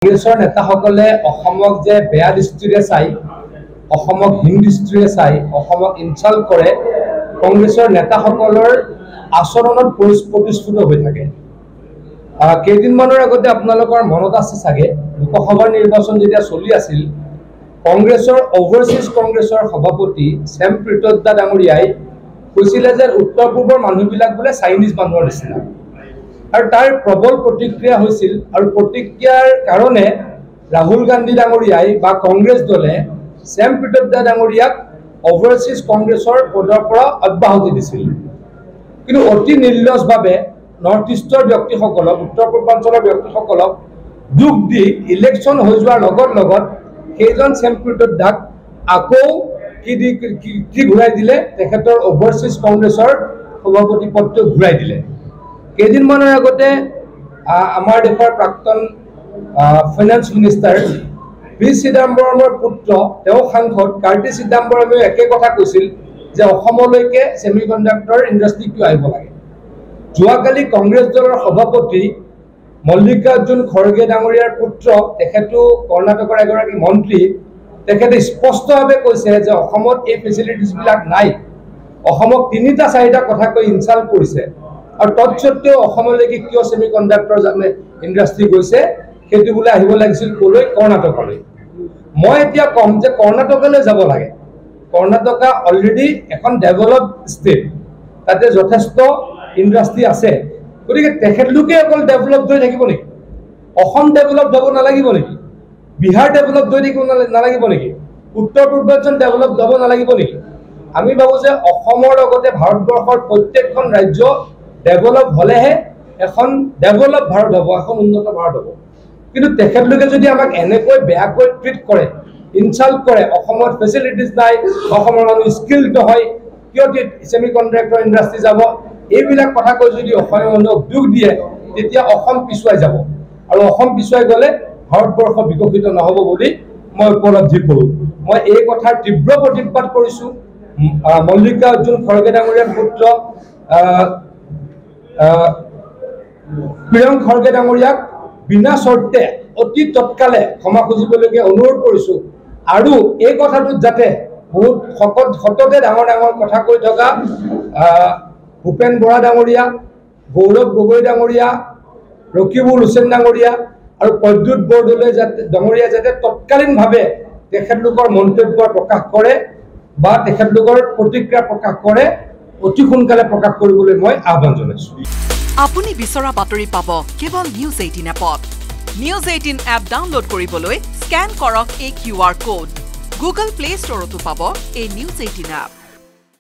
কংগ্ৰেছৰ নেতাসকলে অসমক যে বেয়া দৃষ্টিৰে চাই, অসমক হীন দৃষ্টিৰে চাই, অসমক ইনচাল্ট কৰে, কংগ্ৰেছৰ নেতাসকলৰ আচৰণত প্ৰতিস্ফুট হৈ থাকে। কেইদিনমানৰ আগতে আপোনালোকৰ মনত আছে চাগে, লোকসভাৰ নিৰ্বাচন যেতিয়া চলি আছিল, কংগ্ৰেছৰ অভাৰচিজ কংগ্ৰেছৰ সভাপতি ছেম প্ৰীতদ্দা ডাঙৰীয়াই কৈছিলে যে উত্তৰ পূৰ্বৰ মানুহবিলাক বোলে চাইনিজ মানুহৰ নিচিনা, আৰু তাৰ প্ৰবল প্ৰতিক্ৰিয়া হৈছিল। আৰু প্ৰতিক্ৰিয়াৰ কাৰণে ৰাহুল গান্ধী ডাঙৰীয়াই বা কংগ্ৰেছ দলে ছেম প্ৰীতদ্দা ডাঙৰীয়াক অভাৰচিজ কংগ্ৰেছৰ পদৰ পৰা অব্যাহতি দিছিল। কিন্তু অতি নিৰ্লজ্জভাৱে নৰ্থ ইষ্টৰ ব্যক্তিসকলক, উত্তৰ পূৰ্বাঞ্চলৰ ব্যক্তিসকলক দুখ দি ইলেকশ্যন হৈ যোৱাৰ লগত লগত সেইজন ছেম প্ৰীতদ্দাক আকৌ কি ঘূৰাই দিলে, তেখেতৰ অভাৰচিজ কংগ্ৰেছৰ সভাপতি পদটো ঘূৰাই দিলে। কেইদিনমানৰ আগতে আমাৰ দেশৰ প্ৰাক্তন ফাইনেন্স মিনিষ্টাৰ পি চিদাম্বৰমৰ পুত্ৰ, তেওঁ সাংসদ কাৰ্তি চিদাম্বৰমেও একে কথা কৈছিল যে অসমলৈকে ছেমি কণ্ডাক্টৰ ইণ্ডাষ্ট্ৰিটো আহিব লাগে। যোৱাকালি কংগ্ৰেছ দলৰ সভাপতি মল্লিকাৰ্জুন খৰ্গে ডাঙৰীয়াৰ পুত্ৰ, তেখেতো কৰ্ণাটকৰ এগৰাকী মন্ত্ৰী, তেখেতে স্পষ্টভাৱে কৈছে যে অসমত এই ফেচিলিটিছবিলাক নাই। অসমক ৩টা-৪টা কথা কৈ ইনচাল্ট কৰিছে, আৰু তৎসত্বেও অসমলৈকে কিয় ছেমি কণ্ডাক্টৰ ইণ্ডাষ্ট্ৰি গৈছে, সেইটো বোলে আহিব লাগিছিল ক'লৈ, কৰ্ণাটকলৈ। মই এতিয়া ক'ম যে কৰ্ণাটকলৈ যাব লাগে। কৰ্ণাটকা অলৰেডি এখন ডেভেলপড ষ্টেট, তাতে যথেষ্ট ইণ্ডাষ্ট্ৰি আছে। গতিকে তেখেতলোকে অকল ডেভেলপ হৈ থাকিব নেকি? অসম ডেভেলপ হ'ব নালাগিব নেকি? বিহাৰ ডেভেলপ হৈ থাকিব নালাগিব নেকি? উত্তৰ পূৰ্বাঞ্চল ডেভেলপ হ'ব নালাগিব নেকি? আমি ভাবোঁ যে অসমৰ লগতে ভাৰতবৰ্ষৰ প্ৰত্যেকখন ৰাজ্য ডেভেলপ হ'লেহে এখন ডেভেলপ ভাৰত হ'ব, এখন উন্নত ভাৰত হ'ব। কিন্তু তেখেতলোকে যদি আমাক এনেকৈ বেয়াকৈ ট্ৰিট কৰে, ইনচাল্ট কৰে, অসমত ফেচিলিটিজ নাই, অসমৰ মানুহ স্কিল্ড নহয়, কিয় ছেমি কণ্ডাক্টৰ ইণ্ডাষ্ট্ৰি যাব, এইবিলাক কথা কৈ যদি অসমীয়া মানুহক দুখ দিয়ে, তেতিয়া অসম পিছুৱাই যাব, আৰু অসম পিছুৱাই গ'লে ভাৰতবৰ্ষ বিকশিত নহ'ব বুলি মই উপলব্ধি কৰোঁ। মই এই কথাৰ তীব্ৰ প্ৰতিবাদ কৰিছোঁ। মল্লিকাৰ্জুন খৰ্গে ডাঙৰীয়াৰ পুত্ৰ প্ৰিয়ংক খৰ্গে ডাঙৰীয়াক বিনা চৰ্তে অতি তৎকালে ক্ষমা খুজিবলৈকে অনুৰোধ কৰিছোঁ। আৰু এই কথাটোত যাতে বহুত সততে ডাঙৰ ডাঙৰ কথা কৈ থকা ভূপেন বৰা ডাঙৰীয়া, গৌৰৱ গগৈ ডাঙৰীয়া, ৰকিবুল হুছেইন ডাঙৰীয়া আৰু প্ৰদ্যুৎ বৰদলৈ ডাঙৰীয়া যাতে তৎকালীনভাৱে তেখেতলোকৰ মন্তব্য প্ৰকাশ কৰে বা তেখেতলোকৰ প্ৰতিক্ৰিয়া প্ৰকাশ কৰে, অতি সোনকালে প্ৰকাশ কৰিবলৈ মই আহ্বান জনাইছোঁ। আপুনি বিচৰা বাতৰি পাব কেৱল নিউজ 18 এপত। নিউজ 18 এপ ডাউনলোড কৰিবলৈ স্কেন কৰক এই QR কোড। গুগল প্লে ষ্টৰতো পাব এই নিউজ 18 এপ।